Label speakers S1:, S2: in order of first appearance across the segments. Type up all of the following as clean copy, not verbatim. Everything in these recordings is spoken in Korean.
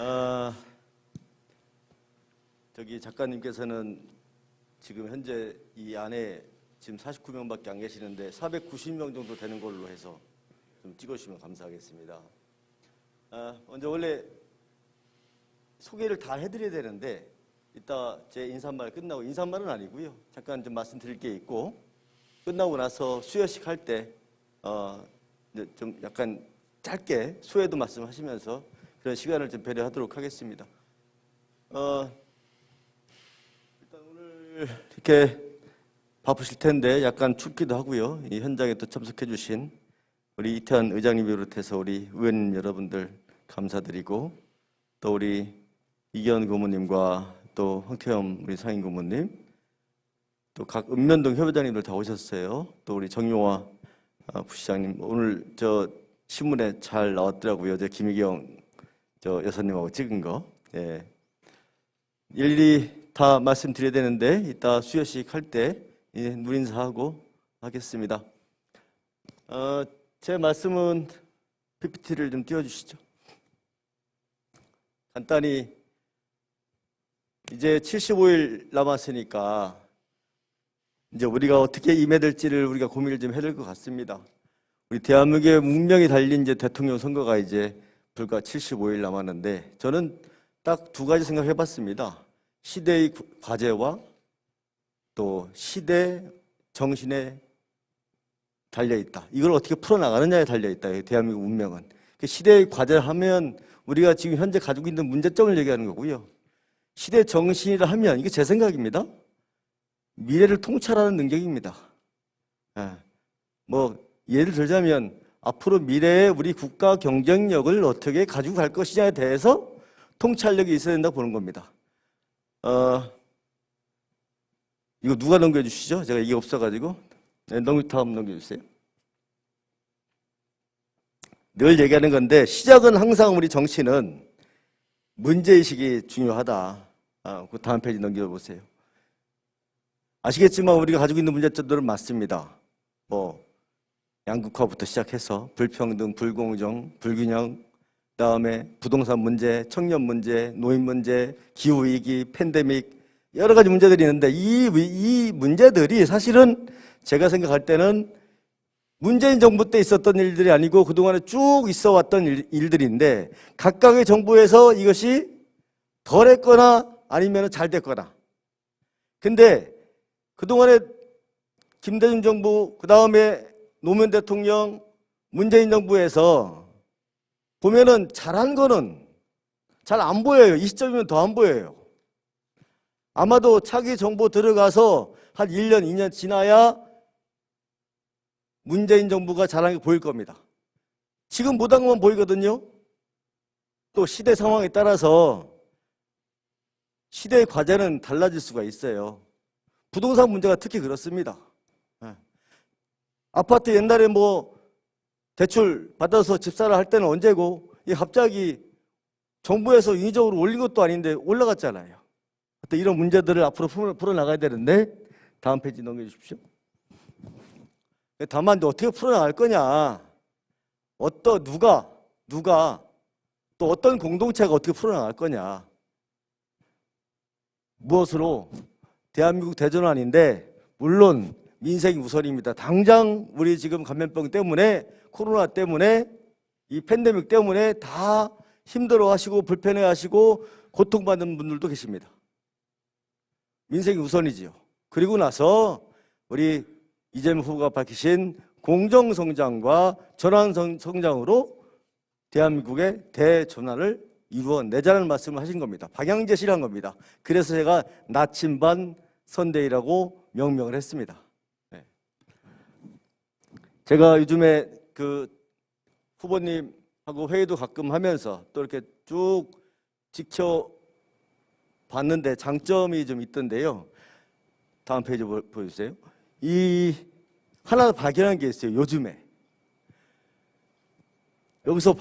S1: 아, 저기 작가님께서는 지금 현재 이 안에 지금 49명밖에 안 계시는데 490명 정도 되는 걸로 해서 좀 찍어주시면 감사하겠습니다. 먼저 원래 소개를 다 해드려야 되는데 이따 제 인사말 끝나고, 인사말은 아니고요, 잠깐 좀 말씀드릴 게 있고, 끝나고 나서 수여식 할 때 좀 약간 짧게 수혜도 말씀하시면서 그런 시간을 좀 배려하도록 하겠습니다. 일단 오늘 이렇게 바쁘실 텐데 약간 춥기도 하고요. 이 현장에 또 참석해 주신 우리 이태환 의장님 비롯해서 우리 의원님 여러분들 감사드리고, 또 우리 이기현 고모님과 또 황태엄 우리 상임 고모님, 또 각 읍면동 협회장님들 다 오셨어요. 또 우리 정용화 부시장님, 오늘 저 신문에 잘 나왔더라고요. 저 김희경 저 여사님하고 찍은 거. 예. 일일이 다 말씀드려야 되는데 이따 수여식 할 때 누린사하고 하겠습니다. 제 말씀은 PPT를 좀 띄워주시죠. 간단히 이제 75일 남았으니까 이제 우리가 어떻게 임해될지를 우리가 고민을 좀 해야 될 것 같습니다. 우리 대한민국의 운명이 달린 이제 대통령 선거가 이제 불과 75일 남았는데, 저는 딱 두 가지 생각해 봤습니다. 시대의 과제와 또 시대 정신에 달려있다. 이걸 어떻게 풀어나가느냐에 달려있다. 대한민국 운명은. 시대의 과제를 하면 우리가 지금 현재 가지고 있는 문제점을 얘기하는 거고요. 시대 정신이라 하면, 이게 제 생각입니다, 미래를 통찰하는 능력입니다. 뭐 예를 들자면 앞으로 미래에 우리 국가 경쟁력을 어떻게 가지고 갈 것이냐에 대해서 통찰력이 있어야 된다고 보는 겁니다. 이거 누가 넘겨주시죠? 제가 이게 없어가지고. 네, 다음 넘겨주세요. 늘 얘기하는 건데, 시작은 항상 우리 정치는 문제의식이 중요하다. 그 다음 페이지 넘겨보세요. 아시겠지만 우리가 가지고 있는 문제점들은 많습니다. 뭐 양극화부터 시작해서 불평등, 불공정, 불균형, 그다음에 부동산 문제, 청년 문제, 노인 문제, 기후위기, 팬데믹, 여러 가지 문제들이 있는데, 이 문제들이 사실은 제가 생각할 때는 문재인 정부 때 있었던 일들이 아니고 그동안에 쭉 있어 왔던 일들인데, 각각의 정부에서 이것이 덜했거나 아니면 잘 됐거나. 근데 그동안에 김대중 정부, 그 다음에 노무현 대통령, 문재인 정부에서 보면은 잘한 거는 잘 안 보여요. 이 시점이면 더 안 보여요. 아마도 차기 정부 들어가서 한 1년, 2년 지나야 문재인 정부가 잘한 게 보일 겁니다. 지금 못한 것만 보이거든요. 또 시대 상황에 따라서 시대의 과제는 달라질 수가 있어요. 부동산 문제가 특히 그렇습니다. 아파트 옛날에 뭐 대출 받아서 집사를 할 때는 언제고, 갑자기 정부에서 인위적으로 올린 것도 아닌데 올라갔잖아요. 이런 문제들을 앞으로 풀어나가야 되는데, 다음 페이지 넘겨주십시오. 다만 어떻게 풀어나갈 거냐, 누가 또 어떤 공동체가 어떻게 풀어나갈 거냐, 무엇으로. 대한민국 대전환인데 물론 민생이 우선입니다. 당장 우리 지금 감염병 때문에, 코로나 때문에, 이 팬데믹 때문에 다 힘들어하시고 불편해하시고 고통받는 분들도 계십니다. 민생이 우선이지요. 그리고 나서 우리 이재명 후보가 밝히신 공정성장과 전환성장으로 대한민국의 대전환을 이루어내자는 말씀을 하신 겁니다. 방향 제시를 한 겁니다. 그래서 제가 나침반 선대위라고 명명을 했습니다. 제가 요즘에 그 후보님하고 회의도 가끔 하면서 또 이렇게 쭉 지켜봤는데 장점이 좀 있던데요. 다음 페이지 보여주세요. 하나 발견한 게 있어요. 요즘에 여기서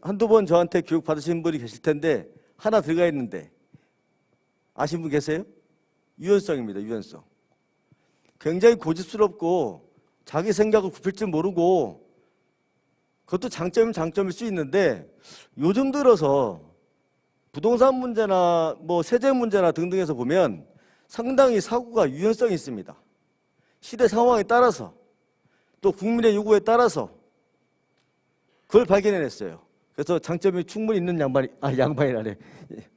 S1: 한두 번 저한테 교육 받으신 분이 계실 텐데, 하나 들어가 있는데 아신 분 계세요? 유연성입니다. 유연성. 굉장히 고집스럽고 자기 생각을 굽힐 줄 모르고 그것도 장점은 장점일 수 있는데 요즘 들어서 부동산 문제나 뭐 세제 문제나 등등에서 보면 상당히 사고가 유연성이 있습니다. 시대 상황에 따라서 또 국민의 요구에 따라서 그걸 발견해냈어요. 그래서 장점이 충분히 있는 양반이라네.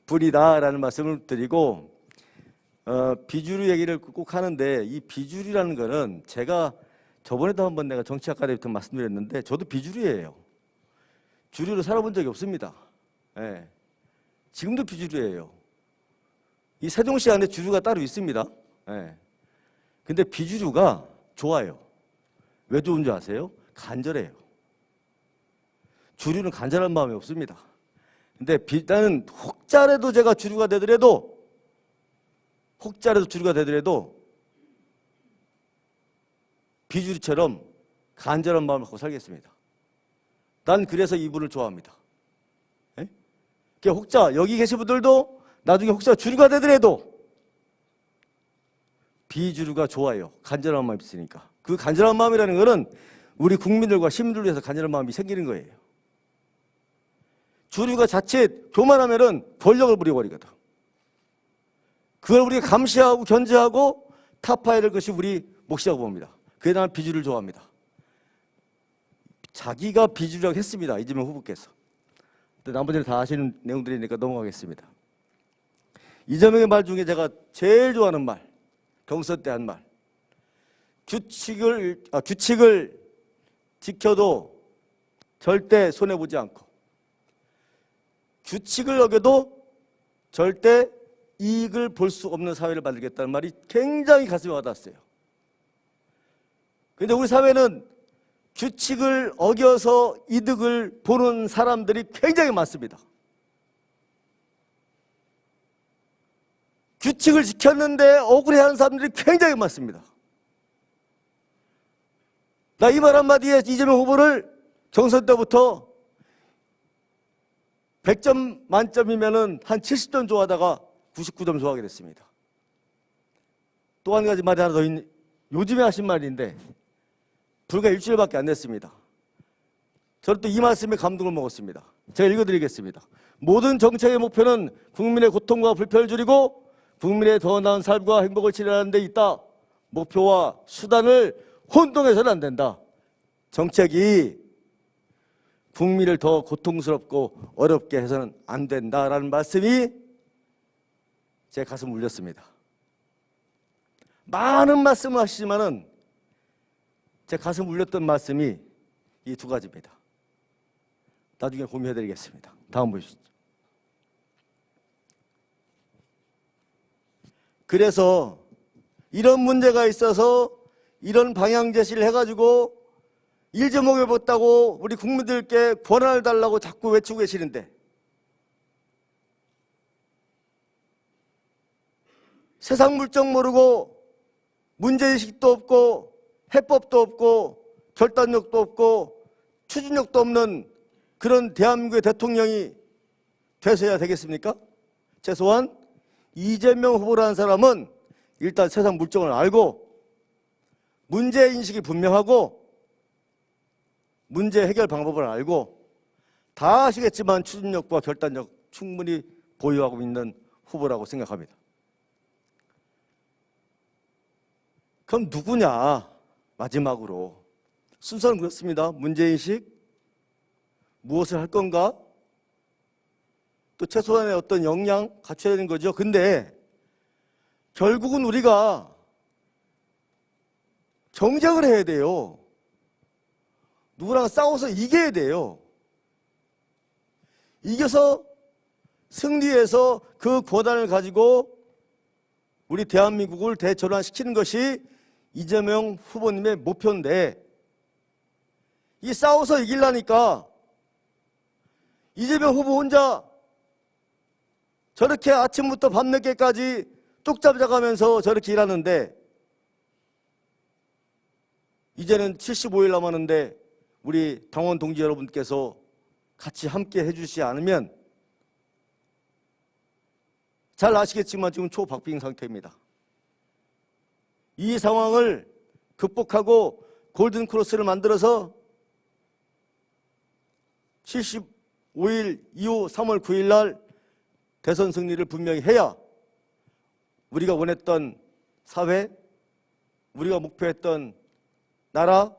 S1: 불이다라는 말씀을 드리고, 비주류 얘기를 꼭 하는데 이 비주류라는 거는 제가 저번에도 한번 내가 정치아카데미에서 말씀드렸는데 저도 비주류예요. 주류로 살아본 적이 없습니다. 예. 지금도 비주류예요. 이 세종시 안에 주류가 따로 있습니다. 예. 근데 비주류가 좋아요. 왜 좋은 줄 아세요? 간절해요. 주류는 간절한 마음이 없습니다. 근데 나는 혹자라도 제가 주류가 되더라도 비주류처럼 간절한 마음을 갖고 살겠습니다. 난 그래서 이분을 좋아합니다. 예? 혹자 여기 계신 분들도 나중에 혹자 주류가 되더라도 비주류가 좋아요. 간절한 마음이 있으니까. 그 간절한 마음이라는 것은 우리 국민들과 시민들을 위해서 간절한 마음이 생기는 거예요. 주류가 자칫 교만하면은 권력을 부려버리거든. 그걸 우리가 감시하고 견제하고 타파해야 될 것이 우리 몫이라고 봅니다. 그에 대한 비주류를 좋아합니다. 자기가 비주류라고 했습니다. 이재명 후보께서. 나머지는 다 아시는 내용들이니까 넘어가겠습니다. 이재명의 말 중에 제가 제일 좋아하는 말, 경선 때 한 말. 규칙을 지켜도 절대 손해보지 않고 규칙을 어겨도 절대 이익을 볼 수 없는 사회를 만들겠다는 말이 굉장히 가슴에 와닿았어요. 그런데 우리 사회는 규칙을 어겨서 이득을 보는 사람들이 굉장히 많습니다. 규칙을 지켰는데 억울해하는 사람들이 굉장히 많습니다. 나 이 말 한마디에 이재명 후보를 경선 때부터 100점 만점이면은 한 70점 좋아하다가 99점 좋아하게 됐습니다. 또 한 가지 말이 하나 더 있는, 요즘에 하신 말인데 불과 일주일밖에 안 됐습니다. 저는 또 이 말씀에 감동을 먹었습니다. 제가 읽어드리겠습니다. 모든 정책의 목표는 국민의 고통과 불편을 줄이고 국민의 더 나은 삶과 행복을 지향하는 데 있다. 목표와 수단을 혼동해서는 안 된다. 정책이 국민을 더 고통스럽고 어렵게 해서는 안 된다라는 말씀이 제 가슴을 울렸습니다. 많은 말씀을 하시지만은 제 가슴을 울렸던 말씀이 이 두 가지입니다. 나중에 공유해드리겠습니다. 다음 보시죠. 그래서 이런 문제가 있어서 이런 방향 제시를 해가지고 일 좀 먹여봤다고 우리 국민들께 권한을 달라고 자꾸 외치고 계시는데 세상 물정 모르고 문제의식도 없고 해법도 없고 결단력도 없고 추진력도 없는 그런 대한민국의 대통령이 되셔야 되겠습니까? 최소한 이재명 후보라는 사람은 일단 세상 물정을 알고 문제인식이 분명하고 문제 해결 방법을 알고 다 아시겠지만 추진력과 결단력 충분히 보유하고 있는 후보라고 생각합니다. 그럼 누구냐? 마지막으로 순서는 그렇습니다. 문제인식, 무엇을 할 건가? 또 최소한의 어떤 역량 갖춰야 되는 거죠. 근데 결국은 우리가 경쟁을 해야 돼요. 누구랑 싸워서 이겨야 돼요. 이겨서 승리해서 그 권한을 가지고 우리 대한민국을 대전환시키는 것이 이재명 후보님의 목표인데 이 싸워서 이기려니까 이재명 후보 혼자 저렇게 아침부터 밤늦게까지 쪽잠 자가면서 저렇게 일하는데 이제는 75일 남았는데 우리 당원 동지 여러분께서 같이 함께 해주시지 않으면 잘 아시겠지만 지금 초박빙 상태입니다. 이 상황을 극복하고 골든크로스를 만들어서 75일 이후 3월 9일 날 대선 승리를 분명히 해야 우리가 원했던 사회, 우리가 목표했던 나라,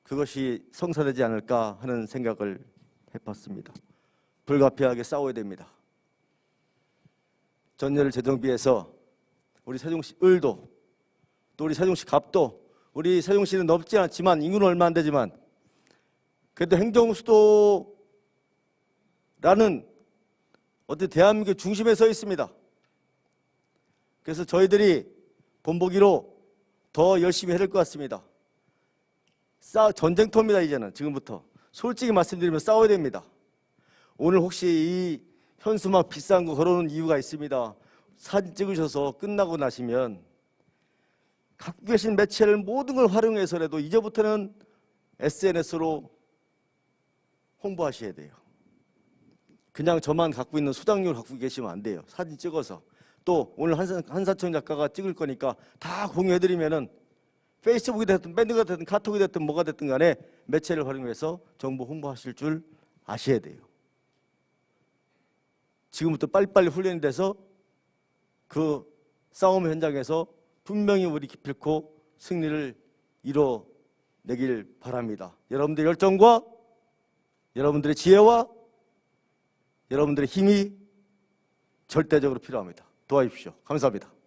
S1: 그것이 성사되지 않을까 하는 생각을 해봤습니다. 불가피하게 싸워야 됩니다. 전열 재정비에서 우리 세종시 을도, 또 우리 세종시 갑도, 우리 세종시는 넓지 않지만 인구는 얼마 안 되지만 그래도 행정수도라는 어떤 대한민국 중심에 서 있습니다. 그래서 저희들이 본보기로 더 열심히 해야 될 것 같습니다. 전쟁터입니다. 이제는 지금부터 솔직히 말씀드리면 싸워야 됩니다. 오늘 혹시 이 현수막 비싼 거 걸어놓은 이유가 있습니다. 사진 찍으셔서 끝나고 나시면 갖고 계신 매체를 모든 걸 활용해서라도 이제부터는 SNS로 홍보하셔야 돼요. 그냥 저만 갖고 있는 소장용을 갖고 계시면 안 돼요. 사진 찍어서. 또 오늘 한사청 작가가 찍을 거니까 다 공유해드리면은 페이스북이 됐든 밴드가 됐든 카톡이 됐든 뭐가 됐든 간에 매체를 활용해서 정보 홍보하실 줄 아셔야 돼요. 지금부터 빨리빨리 훈련이 돼서 그 싸움 현장에서 분명히 우리 기필코 승리를 이뤄내길 바랍니다. 여러분들의 열정과 여러분들의 지혜와 여러분들의 힘이 절대적으로 필요합니다. 도와주십시오. 감사합니다.